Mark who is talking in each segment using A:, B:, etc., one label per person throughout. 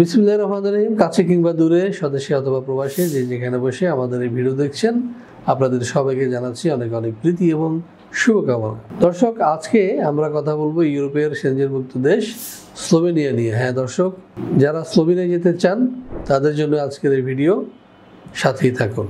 A: বিসমিল্লাহির রহমানির রহিম। কাছে কিংবা দূরে, স্বদেশে অথবা প্রবাসে, যে যেখানে বসে আমাদের এই ভিডিও দেখছেন, আপনাদের সবাইকে জানাচ্ছি অনেক অনেক প্রীতি এবং শুভকামনা। দর্শক, আজকে আমরা কথা বলবো ইউরোপের সেনজেনভুক্ত দেশ স্লোভেনিয়া নিয়ে। হ্যাঁ দর্শক, যারা স্লোভেনিয়া যেতে চান তাদের জন্য আজকের এই ভিডিও, সাথেই থাকুন।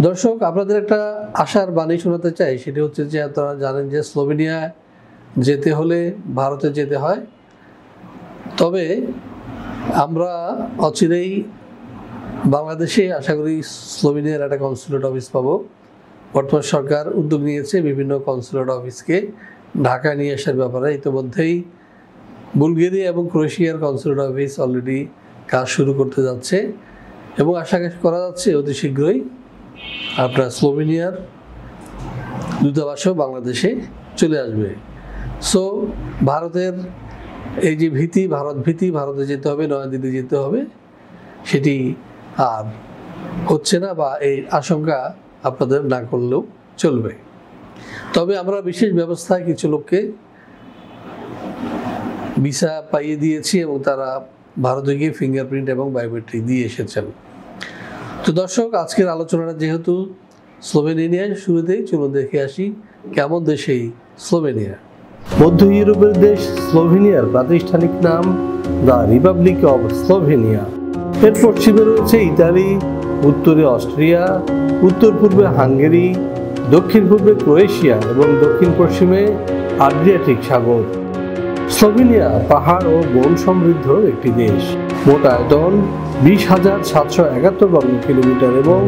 A: দর্শক, আপনাদের একটা আশার বাণী শোনাতে চাই। সেটি হচ্ছে যে আপনারা জানেন যে স্লোভেনিয়া যেতে হলে ভারতে যেতে হয়। তবে আমরা অচিরেই বাংলাদেশে আশা করি স্লোভেনিয়ার একটা কনসুলেট অফিস পাবো। বর্তমান সরকার উদ্যোগ নিয়েছে বিভিন্ন কনসুলেট অফিসকে ঢাকায় নিয়ে আসার ব্যাপারে। ইতিমধ্যেই বুলগেরিয়া এবং ক্রোয়েশিয়ার কনসুলেট অফিস অলরেডি কাজ শুরু করতে যাচ্ছে এবং আশা করা যাচ্ছে অতি শীঘ্রই আপনার স্লোভেনিয়ার দূতাবাসও বাংলাদেশে চলে আসবে। সো ভারতের এই যে ভীতি, ভারতে যেতে হবে, নয়াদিল্লি যেতে হবে, সেটি আর হচ্ছে না, বা এই আশঙ্কা আপনাদের না করলেও চলবে। তবে আমরা বিশেষ ব্যবস্থায় কিছু লোককে ভিসা পাইয়ে দিয়েছি এবং তারা ভারতে গিয়ে ফিঙ্গারপ্রিন্ট এবং বায়োমেট্রিক দিয়ে এসেছেন। তো দর্শক, আজকের আলোচনাটা যেহেতু স্লোভেনিয়া, শুরুতেই চলুন দেখে আসি কেমন দেশ এই স্লোভেনিয়া।
B: মধ্য ইউরোপের দেশ স্লোভেনিয়ার প্রাতিষ্ঠানিক নাম দ্য রিপাবলিক অব স্লোভেনিয়া। এর পশ্চিমে রয়েছে ইতালি, উত্তরে অস্ট্রিয়া, উত্তর পূর্বে হাঙ্গেরি, দক্ষিণ পূর্বে ক্রোয়েশিয়া এবং দক্ষিণ পশ্চিমে আড্রিয়াটিক সাগর। স্লোভেনিয়া পাহাড় ও বন সমৃদ্ধ একটি দেশ। মোট আয়তন 20,771 বর্গ কিলোমিটার এবং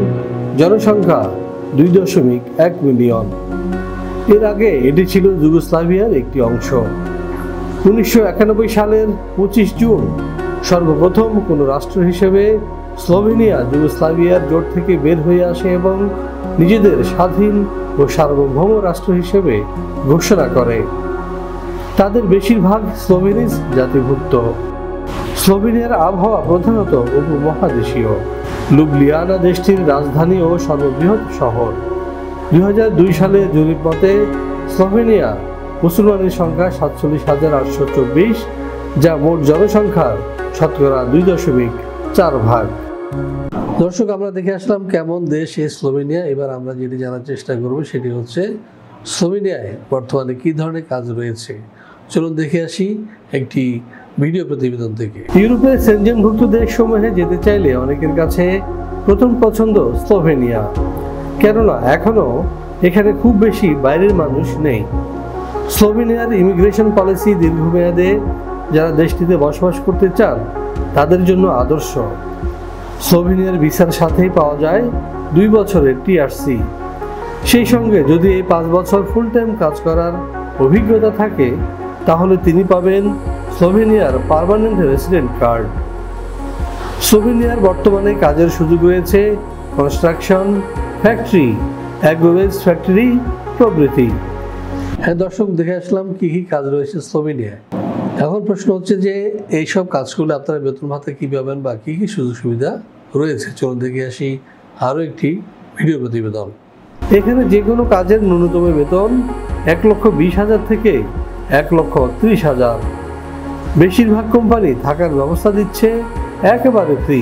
B: জনসংখ্যা 2.1 মিলিয়ন। এর আগে এটি ছিল যুগোস্লাভিয়ার একটি অংশ। 1991 সালের 25 জুন সর্বপ্রথম কোনো রাষ্ট্র হিসেবে স্লোভেনিয়া যুগোস্লাভিয়ার জোট থেকে বের হয়ে আসে এবং নিজেদের স্বাধীন ও সার্বভৌম রাষ্ট্র হিসেবে ঘোষণা করে। তাদের বেশিরভাগ স্লোভেনিজ জাতিভুক্ত। স্লোভেনিয়ার আবহাওয়া প্রধানত উপমহাদেশীয়। লুবলিয়ানা দেশটির রাজধানী ও সর্ববৃহৎ শহর। 2002 সালে জরিপ মতে স্লোভেনিয়া মুসলমানের সংখ্যা 47,824, যা মোট জনসংখ্যার শতকরা 2.4 ভাগ।
A: দর্শক, আমরা দেখে আসলাম কেমন দেশ এই স্লোভেনিয়া। এবার আমরা যেটি জানার চেষ্টা করব সেটি হচ্ছে স্লোভেনিয়ায় বর্তমানে কী ধরনের কাজ রয়েছে। চলুন দেখে আসি একটি ভিডিও প্রতিবেদন থেকে।
B: ইউরোপের সেনজেনভুক্ত দেশসমূহে যেতে চাইলে অনেকের কাছে প্রথম পছন্দ স্লোভেনিয়া, কেননা এখনো এখানে খুব বেশি বাইরের মানুষ নেই। স্লোভেনিয়ার ইমিগ্রেশন পলিসি দীর্ঘমেয়াদে যারা দেশটিতে বসবাস করতে চান তাদের জন্য আদর্শ। স্লোভেনিয়ার ভিসার সাথেই পাওয়া যায় 2 বছরের টিআরসি। সেই সঙ্গে যদি এই 5 বছর ফুল টাইম কাজ করার অভিজ্ঞতা থাকে তাহলে তিনি পাবেন স্লোভেনিয়ার পার্মানেন্ট রেসিডেন্ট কার্ড। স্লোভেনিয়ার বর্তমানে কাজের সুযোগ রয়েছে কনস্ট্রাকশন, ফ্যাক্টরি, অ্যাগ্রোওয়েজ ফ্যাক্টরি প্রভৃতি।
A: হ্যাঁ দর্শক, দেখে আসলাম কি কি কাজ রয়েছে স্লোভেনিয়ায়। এখন প্রশ্ন হচ্ছে যে এইসব কাজগুলো আপনারা বেতন ভাতা কী পাবেন বা কী কী সুযোগ সুবিধা রয়েছে। চলুন দেখে আসি আরও একটি ভিডিও প্রতিবেদন।
B: এখানে যে কোনো কাজের ন্যূনতম বেতন 1,20,000 থেকে 1,30,000। বেশিরভাগ কোম্পানি থাকার ব্যবস্থা দিচ্ছে একেবারে ফ্রি।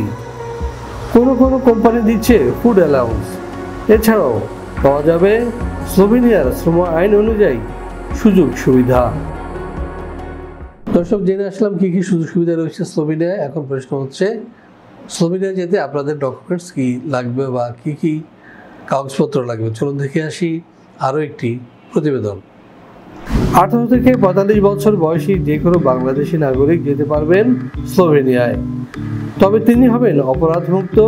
B: কোনো কোনো কোম্পানি দিচ্ছে ফুড অ্যালাউন্স। এছাড়াও পাওয়া যাবে স্লোভেনিয়ার শ্রম আইন অনুযায়ী সুযোগ সুবিধা।
A: দর্শক, জেনে আসলাম কি কি সুযোগ সুবিধা রয়েছে স্লোভেনিয়ায়। এখন প্রশ্ন হচ্ছে স্লোভেনিয়া যেতে আপনাদের ডকুমেন্টস কি লাগবে বা কি কি কাগজপত্র লাগবে। চলুন দেখে আসি আরও একটি প্রতিবেদন।
B: 18 থেকে 45 বছর বয়সী যে কোনো বাংলাদেশি নাগরিক যেতে পারবেন স্লোভেনিয়ায়। তবে তিনি হবেন অপরাধমুক্ত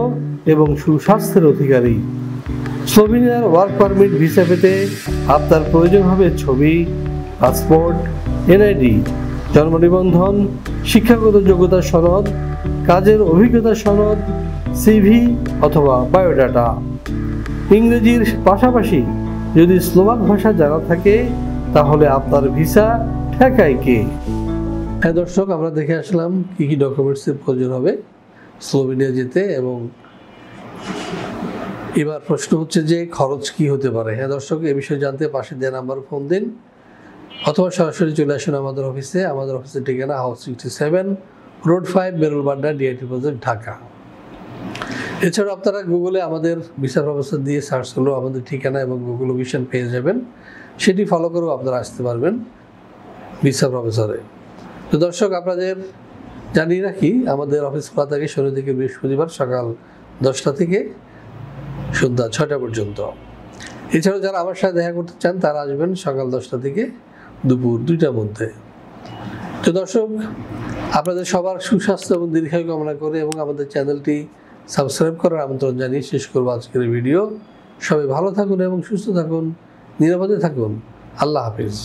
B: এবং সুস্বাস্থ্যের অধিকারী। স্লোভেনিয়ার ওয়ার্ক পারমিট ভিসা পেতে আপনার প্রয়োজন হবে ছবি, পাসপোর্ট, এনআইডি, জন্ম নিবন্ধন, শিক্ষাগত যোগ্যতা সনদ, কাজের অভিজ্ঞতা সনদ, সিভি অথবা বায়োডাটা। ইংরেজির পাশাপাশি যদি স্লোভাক ভাষা জানা থাকে তাহলে আপনার ভিসা ঠেকায় কে।
A: হ্যাঁ দর্শক, আমরা দেখে আসলাম কি কি ডকুমেন্টসের প্রয়োজন হবে স্লোভেনিয়া যেতে এবং এবার প্রশ্ন হচ্ছে যে খরচ কি হতে পারে। হ্যাঁ দর্শক, এই বিষয়ে জানতে পাশে দেওয়া নাম্বার ফোন দিন অথবা সরাসরি চলে আসুন আমাদের অফিসে। আমাদের অফিসের ঠিকানা house 67, road 5, Merul Badda, DIT project, Dhaka. এছাড়াও আপনারা গুগলে আমাদের ভিসা প্রফেসর দিয়ে সার্চ করলেও আমাদের ঠিকানা এবং গুগল লোকেশন পেয়ে যাবেন, সেটি ফলো করেও আপনারা আসতে পারবেন ভিসা প্রফেসরে। তো দর্শক, আপনাদের জানিয়ে রাখি আমাদের অফিস খোলা থাকে শনি থেকে বৃহস্পতিবার সকাল 10টা থেকে সন্ধ্যা 6টা পর্যন্ত। এছাড়াও যারা আমার সাথে দেখা করতে চান তারা আসবেন সকাল 10টা থেকে দুপুর 2টার মধ্যে। তো দর্শক, আপনাদের সবার সুস্বাস্থ্য এবং দীর্ঘায়ু কামনা করে এবং আমাদের চ্যানেলটি সাবস্ক্রাইব করার আমন্ত্রণ জানিয়ে শেষ করবো আজকের ভিডিও। সবাই ভালো থাকুন এবং সুস্থ থাকুন, নিরাপদে থাকুন। আল্লাহ হাফিজ।